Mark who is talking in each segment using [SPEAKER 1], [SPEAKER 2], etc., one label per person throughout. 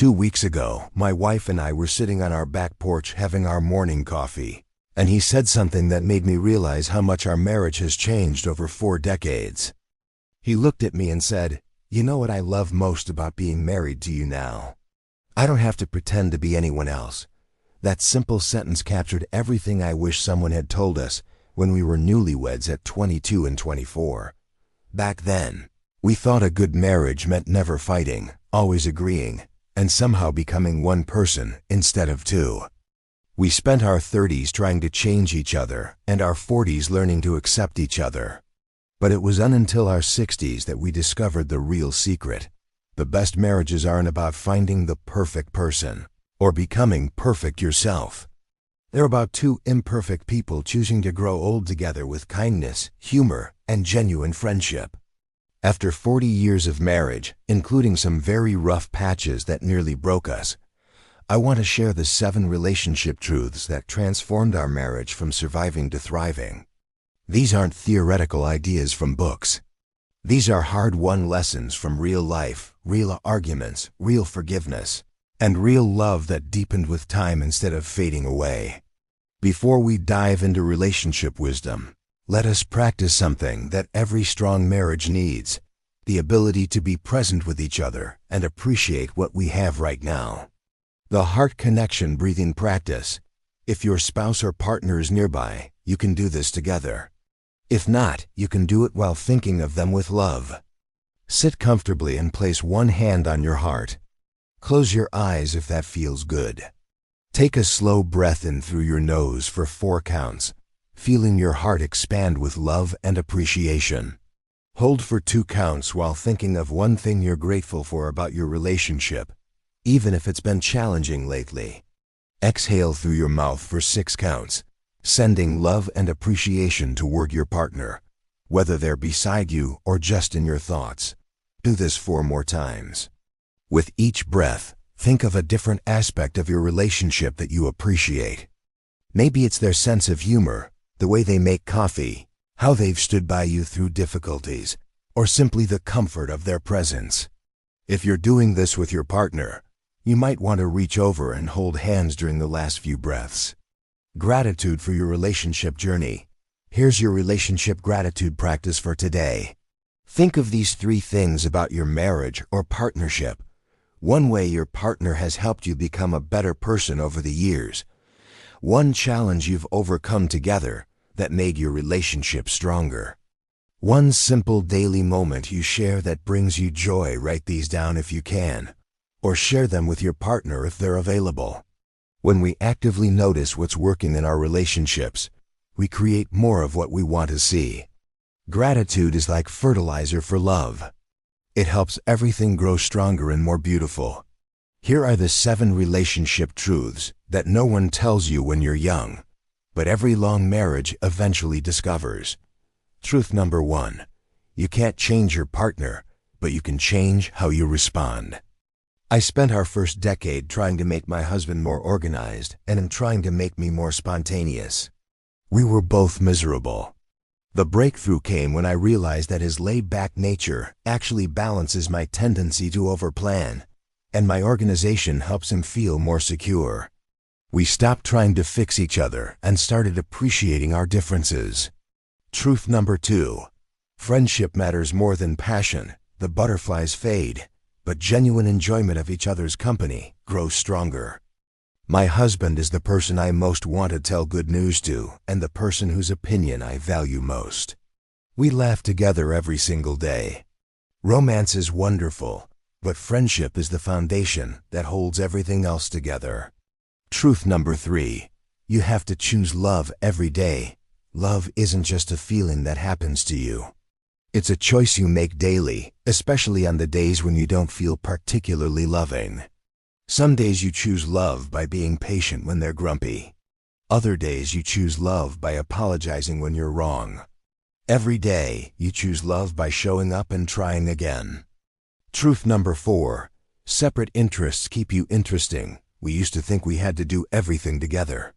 [SPEAKER 1] 2 weeks ago, my wife and I were sitting on our back porch having our morning coffee, and he said something that made me realize how much our marriage has changed over 4 decades. He looked at me and said, "You know what I love most about being married to you now? I don't have to pretend to be anyone else." That simple sentence captured everything I wish someone had told us when we were newlyweds at 22 and 24. Back then, we thought a good marriage meant never fighting, always agreeing, and somehow becoming one person instead of two. We spent our 30s trying to change each other and our 40s learning to accept each other. But it was until our 60s that we discovered the real secret. The best marriages aren't about finding the perfect person or becoming perfect yourself. They're about two imperfect people choosing to grow old together with kindness, humor, and genuine friendship. After 40 years of marriage, including some very rough patches that nearly broke us, I want to share the 7 relationship truths that transformed our marriage from surviving to thriving. These aren't theoretical ideas from books. These are hard-won lessons from real life, real arguments, real forgiveness, and real love that deepened with time instead of fading away. Before we dive into relationship wisdom, let us practice something that every strong marriage needs: the ability to be present with each other and appreciate what we have right now. The heart connection breathing practice. If your spouse or partner is nearby, you can do this together. If not, you can do it while thinking of them with love. Sit comfortably and place one hand on your heart. Close your eyes if that feels good. Take a slow breath in through your nose for 4 counts, feeling your heart expand with love and appreciation. Hold for 2 counts while thinking of one thing you're grateful for about your relationship, even if it's been challenging lately. Exhale through your mouth for 6 counts, sending love and appreciation toward your partner, whether they're beside you or just in your thoughts. Do this 4 more times. With each breath, think of a different aspect of your relationship that you appreciate. Maybe it's their sense of humor, the way they make coffee, how they've stood by you through difficulties, or simply the comfort of their presence. If you're doing this with your partner, you might want to reach over and hold hands during the last few breaths. Gratitude for your relationship journey. Here's your relationship gratitude practice for today. Think of these 3 things about your marriage or partnership. One way your partner has helped you become a better person over the years. One challenge you've overcome together that made your relationship stronger. One simple daily moment you share that brings you joy. Write these down if you can, or share them with your partner if they're available. When we actively notice what's working in our relationships, we create more of what we want to see. Gratitude is like fertilizer for love. It helps everything grow stronger and more beautiful. Here are the 7 relationship truths that no one tells you when you're young, but every long marriage eventually discovers. Truth number 1. You can't change your partner, but you can change how you respond. I spent our first decade trying to make my husband more organized and him trying to make me more spontaneous. We were both miserable. The breakthrough came when I realized that his laid-back nature actually balances my tendency to overplan, and my organization helps him feel more secure. We stopped trying to fix each other and started appreciating our differences. Truth number 2. Friendship matters more than passion. The butterflies fade, but genuine enjoyment of each other's company grows stronger. My husband is the person I most want to tell good news to and the person whose opinion I value most. We laugh together every single day. Romance is wonderful, but friendship is the foundation that holds everything else together. Truth number 3. You have to choose love every day. Love isn't just a feeling that happens to you. It's a choice you make daily, especially on the days when you don't feel particularly loving. Some days you choose love by being patient when they're grumpy. Other days you choose love by apologizing when you're wrong. Every day you choose love by showing up and trying again. Truth number 4. Separate interests keep you interesting. We used to think we had to do everything together.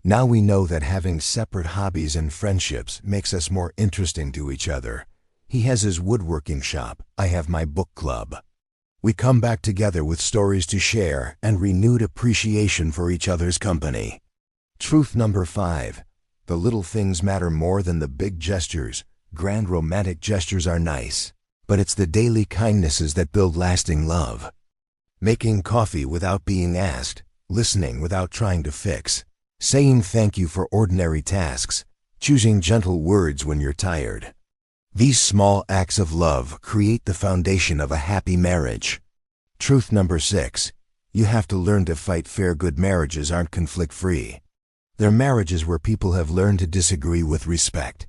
[SPEAKER 1] Now we know that having separate hobbies and friendships makes us more interesting to each other. He has his woodworking shop. I have my book club. We come back together with stories to share and renewed appreciation for each other's company. Truth number 5. The little things matter more than the big gestures. Grand romantic gestures are nice, but it's the daily kindnesses that build lasting love. Making coffee without being asked, listening without trying to fix, saying thank you for ordinary tasks, choosing gentle words when you're tired. These small acts of love create the foundation of a happy marriage. Truth number 6. You have to learn to fight fair. Good marriages aren't conflict-free. They're marriages where people have learned to disagree with respect.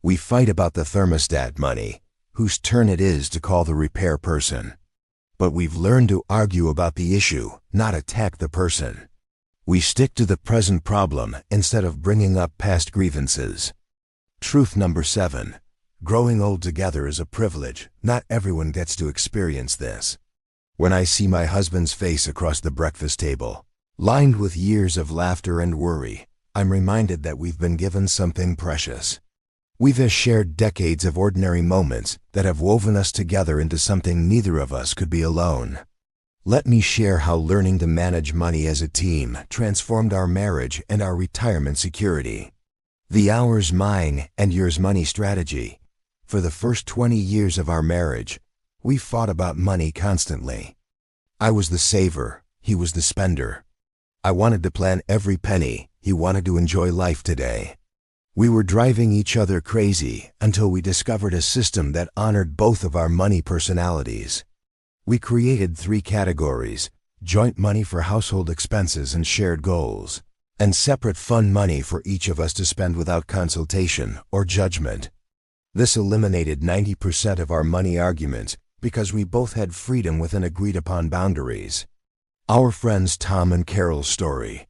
[SPEAKER 1] We fight about the thermostat money, whose turn it is to call the repair person. But we've learned to argue about the issue, not attack the person. We stick to the present problem instead of bringing up past grievances. Truth number 7. Growing old together is a privilege. Not everyone gets to experience this. When I see my husband's face across the breakfast table, lined with years of laughter and worry, I'm reminded that we've been given something precious. We've shared decades of ordinary moments that have woven us together into something neither of us could be alone. Let me share how learning to manage money as a team transformed our marriage and our retirement security. The ours mine and yours money strategy. For the first 20 years of our marriage, we fought about money constantly. I was the saver, he was the spender. I wanted to plan every penny, he wanted to enjoy life today. We were driving each other crazy until we discovered a system that honored both of our money personalities. We created 3 categories: joint money for household expenses and shared goals, and separate fund money for each of us to spend without consultation or judgment. This eliminated 90% of our money arguments because we both had freedom within agreed-upon boundaries. Our friends Tom and Carol's story.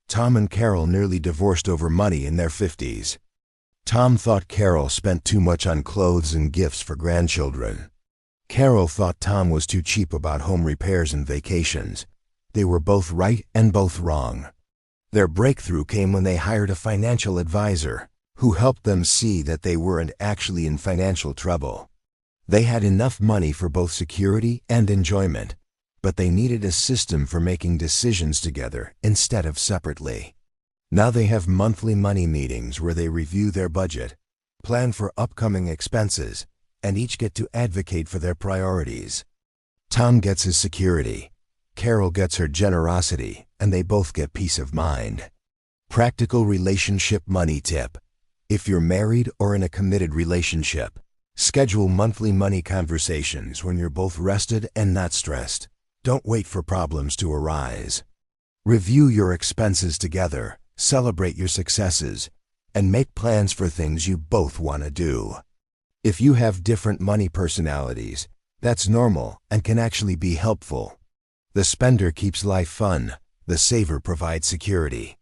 [SPEAKER 1] Tom and Carol nearly divorced over money in their 50s. Tom thought Carol spent too much on clothes and gifts for grandchildren. Carol thought Tom was too cheap about home repairs and vacations. They were both right and both wrong. Their breakthrough came when they hired a financial advisor who helped them see that they weren't actually in financial trouble. They had enough money for both security and enjoyment, but they needed a system for making decisions together instead of separately. Now they have monthly money meetings where they review their budget, plan for upcoming expenses, and each get to advocate for their priorities. Tom gets his security, Carol gets her generosity, and they both get peace of mind. Practical relationship money tip. If you're married or in a committed relationship, schedule monthly money conversations when you're both rested and not stressed. Don't wait for problems to arise. Review your expenses together, celebrate your successes, and make plans for things you both want to do. If you have different money personalities, that's normal and can actually be helpful. The spender keeps life fun, the saver provides security.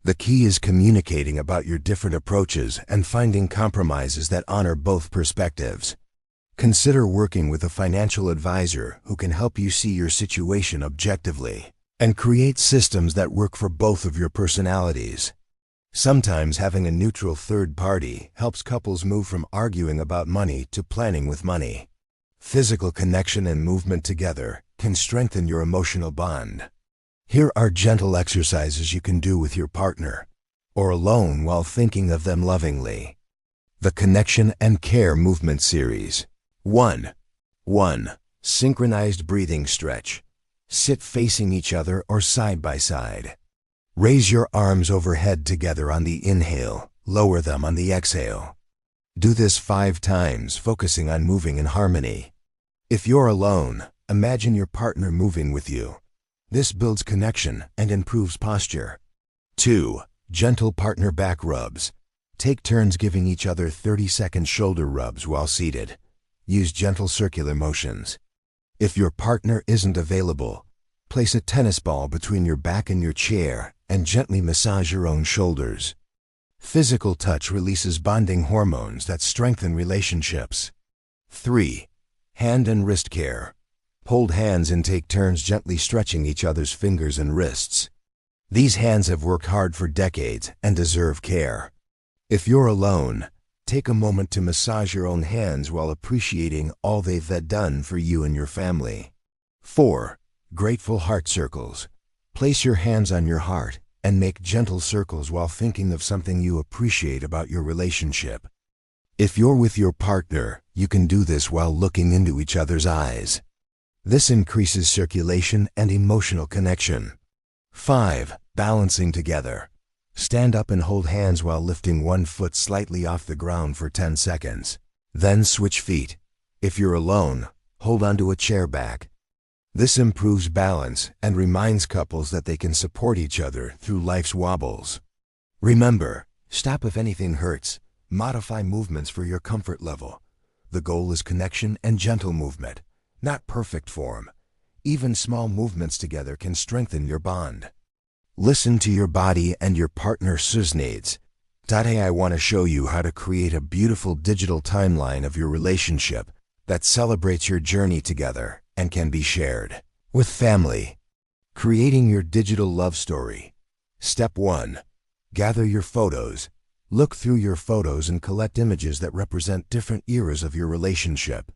[SPEAKER 1] The key is communicating about your different approaches and finding compromises that honor both perspectives. Consider working with a financial advisor who can help you see your situation objectively and create systems that work for both of your personalities. Sometimes having a neutral third party helps couples move from arguing about money to planning with money. Physical connection and movement together can strengthen your emotional bond. Here are gentle exercises you can do with your partner or alone while thinking of them lovingly. The Connection and Care Movement Series. 1. Synchronized breathing stretch. Sit facing each other or side by side. Raise your arms overhead together on the inhale, lower them on the exhale. Do this 5 times, focusing on moving in harmony. If you're alone, imagine your partner moving with you. This builds connection and improves posture. 2. Gentle partner back rubs. Take turns giving each other 30-second shoulder rubs while seated. Use gentle circular motions. If your partner isn't available, place a tennis ball between your back and your chair and gently massage your own shoulders. Physical touch releases bonding hormones that strengthen relationships. 3. Hand and wrist care. Hold hands and take turns gently stretching each other's fingers and wrists. These hands have worked hard for decades and deserve care. If you're alone, take a moment to massage your own hands while appreciating all they've done for you and your family. 4. Grateful heart circles. Place your hands on your heart and make gentle circles while thinking of something you appreciate about your relationship. If you're with your partner, you can do this while looking into each other's eyes. This increases circulation and emotional connection. 5. Balancing together. Stand up and hold hands while lifting one foot slightly off the ground for 10 seconds. Then switch feet. If you're alone, hold onto a chair back. This improves balance and reminds couples that they can support each other through life's wobbles. Remember, stop if anything hurts. Modify movements for your comfort level. The goal is connection and gentle movement, not perfect form. Even small movements together can strengthen your bond. Listen to your body and your partner's needs. Today I want to show you how to create a beautiful digital timeline of your relationship that celebrates your journey together and can be shared with family. Creating your digital love story. Step 1. Gather your photos. Look through your photos and collect images that represent different eras of your relationship.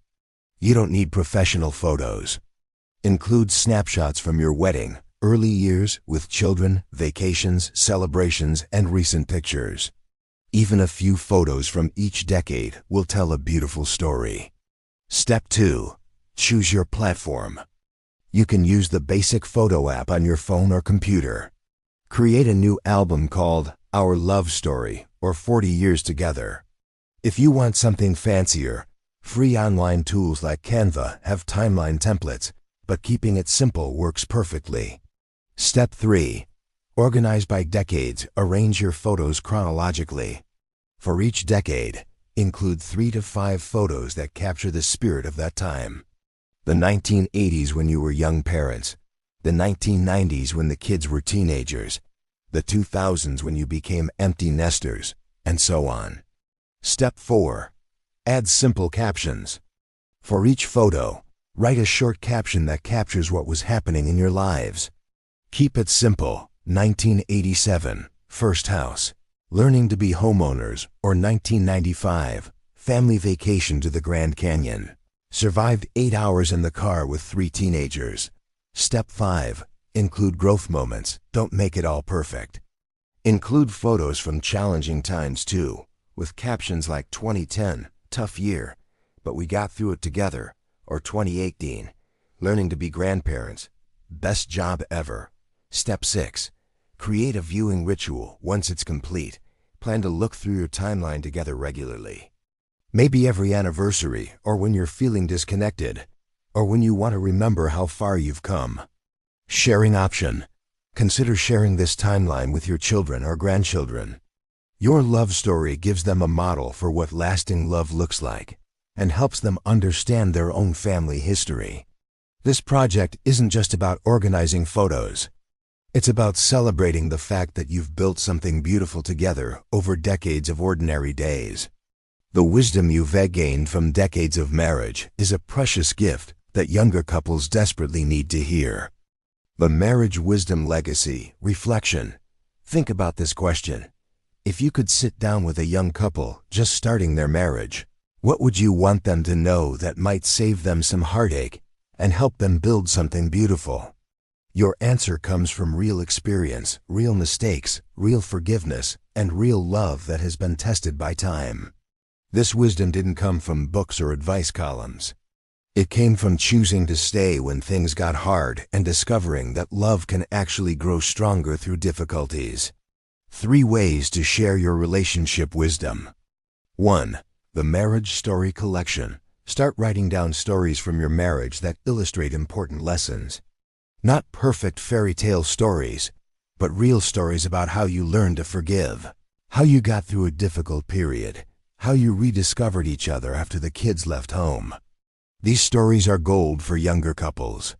[SPEAKER 1] You don't need professional photos. Include snapshots from your wedding, early years with children, vacations, celebrations, and recent pictures. Even a few photos from each decade will tell a beautiful story. Step 2. Choose your platform. You can use the basic photo app on your phone or computer. Create a new album called Our Love Story or 40 Years Together. If you want something fancier, free online tools like Canva have timeline templates, but keeping it simple works perfectly. Step 3. Organize by decades. Arrange your photos chronologically. For each decade, include 3 to 5 photos that capture the spirit of that time. The 1980s when you were young parents, the 1990s when the kids were teenagers, the 2000s when you became empty nesters, and so on. Step 4. Add simple captions. For each photo, write a short caption that captures what was happening in your lives. Keep it simple. 1987, first house, learning to be homeowners, or 1995, family vacation to the Grand Canyon. Survived 8 hours in the car with 3 teenagers. Step 5. Include growth moments. Don't make it all perfect. Include photos from challenging times too, with captions like 2010, tough year, but we got through it together, or 2018, learning to be grandparents, best job ever. Step 6. Create a viewing ritual. Once it's complete, plan to look through your timeline together regularly. Maybe every anniversary, or when you're feeling disconnected, or when you want to remember how far you've come. Sharing option. Consider sharing this timeline with your children or grandchildren. Your love story gives them a model for what lasting love looks like and helps them understand their own family history. This project isn't just about organizing photos. It's about celebrating the fact that you've built something beautiful together over decades of ordinary days. The wisdom you've gained from decades of marriage is a precious gift that younger couples desperately need to hear. The Marriage Wisdom Legacy Reflection. Think about this question. If you could sit down with a young couple just starting their marriage, what would you want them to know that might save them some heartache and help them build something beautiful? Your answer comes from real experience, real mistakes, real forgiveness, and real love that has been tested by time. This wisdom didn't come from books or advice columns. It came from choosing to stay when things got hard and discovering that love can actually grow stronger through difficulties. 3 ways to share your relationship wisdom. 1. The Marriage Story Collection. Start writing down stories from your marriage that illustrate important lessons. Not perfect fairy tale stories, but real stories about how you learned to forgive, how you got through a difficult period, how you rediscovered each other after the kids left home. These stories are gold for younger couples.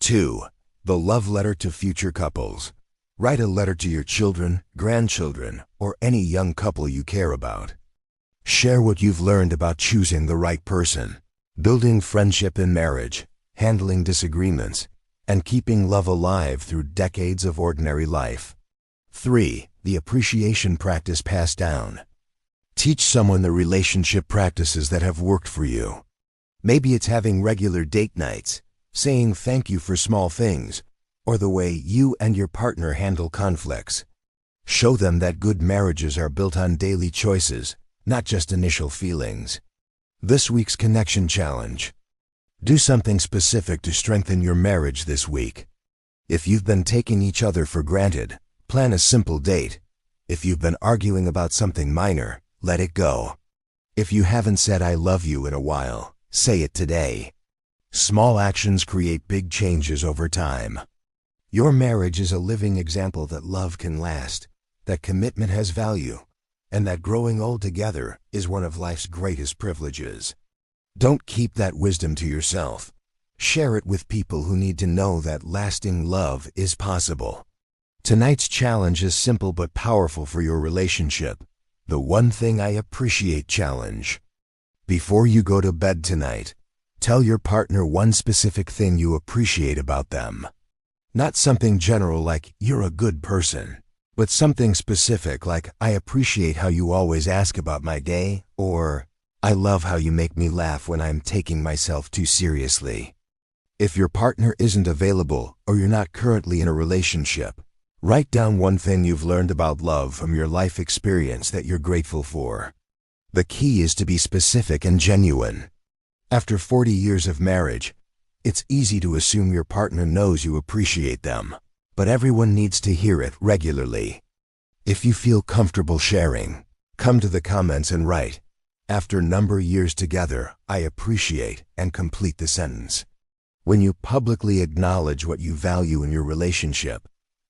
[SPEAKER 1] 2. The Love Letter to Future Couples. Write a letter to your children, grandchildren, or any young couple you care about. Share what you've learned about choosing the right person, building friendship in marriage, handling disagreements, and keeping love alive through decades of ordinary life. 3. The Appreciation Practice Passed Down. Teach someone the relationship practices that have worked for you. Maybe it's having regular date nights, saying thank you for small things, or the way you and your partner handle conflicts. Show them that good marriages are built on daily choices, not just initial feelings. This week's connection challenge. Do something specific to strengthen your marriage this week. If you've been taking each other for granted, plan a simple date. If you've been arguing about something minor, let it go. If you haven't said I love you in a while, say it today. Small actions create big changes over time. Your marriage is a living example that love can last, that commitment has value, and that growing old together is one of life's greatest privileges. Don't keep that wisdom to yourself. Share it with people who need to know that lasting love is possible. Tonight's challenge is simple but powerful for your relationship. The One Thing I Appreciate Challenge. Before you go to bed tonight, tell your partner one specific thing you appreciate about them. Not something general like, you're a good person, but something specific like, I appreciate how you always ask about my day, or, I love how you make me laugh when I'm taking myself too seriously. If your partner isn't available or you're not currently in a relationship, write down one thing you've learned about love from your life experience that you're grateful for. The key is to be specific and genuine. After 40 years of marriage, it's easy to assume your partner knows you appreciate them, but everyone needs to hear it regularly. If you feel comfortable sharing, come to the comments and write, after number years together, I appreciate, and complete the sentence. When you publicly acknowledge what you value in your relationship,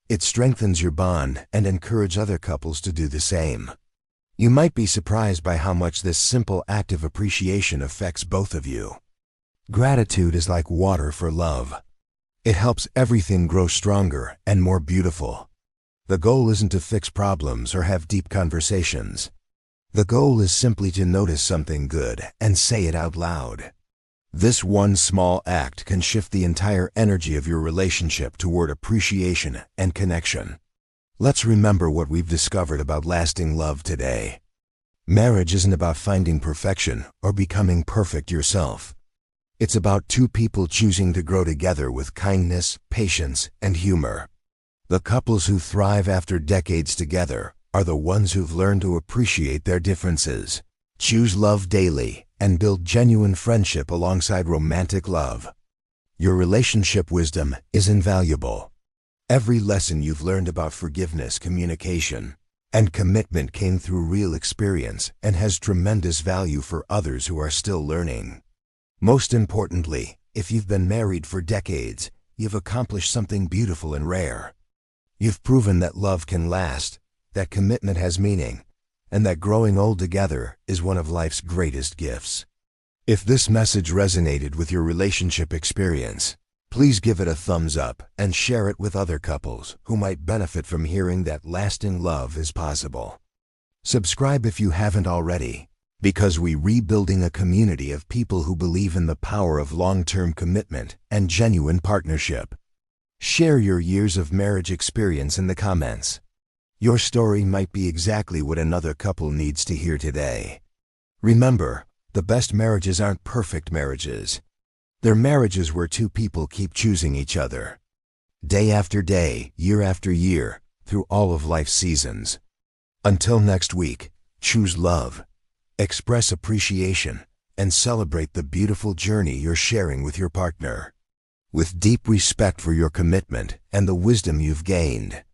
[SPEAKER 1] it strengthens your bond and encourages other couples to do the same. You might be surprised by how much this simple act of appreciation affects both of you. Gratitude is like water for love. It helps everything grow stronger and more beautiful. The goal isn't to fix problems or have deep conversations. The goal is simply to notice something good and say it out loud. This one small act can shift the entire energy of your relationship toward appreciation and connection. Let's remember what we've discovered about lasting love today. Marriage isn't about finding perfection or becoming perfect yourself. It's about two people choosing to grow together with kindness, patience, and humor. The couples who thrive after decades together are the ones who've learned to appreciate their differences, choose love daily, and build genuine friendship alongside romantic love. Your relationship wisdom is invaluable. Every lesson you've learned about forgiveness, communication, and commitment came through real experience and has tremendous value for others who are still learning. Most importantly, if you've been married for decades, you've accomplished something beautiful and rare. You've proven that love can last, that commitment has meaning, and that growing old together is one of life's greatest gifts. If this message resonated with your relationship experience, please give it a thumbs up and share it with other couples who might benefit from hearing that lasting love is possible. Subscribe if you haven't already, because we're rebuilding a community of people who believe in the power of long-term commitment and genuine partnership. Share your years of marriage experience in the comments. Your story might be exactly what another couple needs to hear today. Remember, the best marriages aren't perfect marriages. They're marriages where two people keep choosing each other. Day after day, year after year, through all of life's seasons. Until next week, choose love, express appreciation, and celebrate the beautiful journey you're sharing with your partner. With deep respect for your commitment and the wisdom you've gained.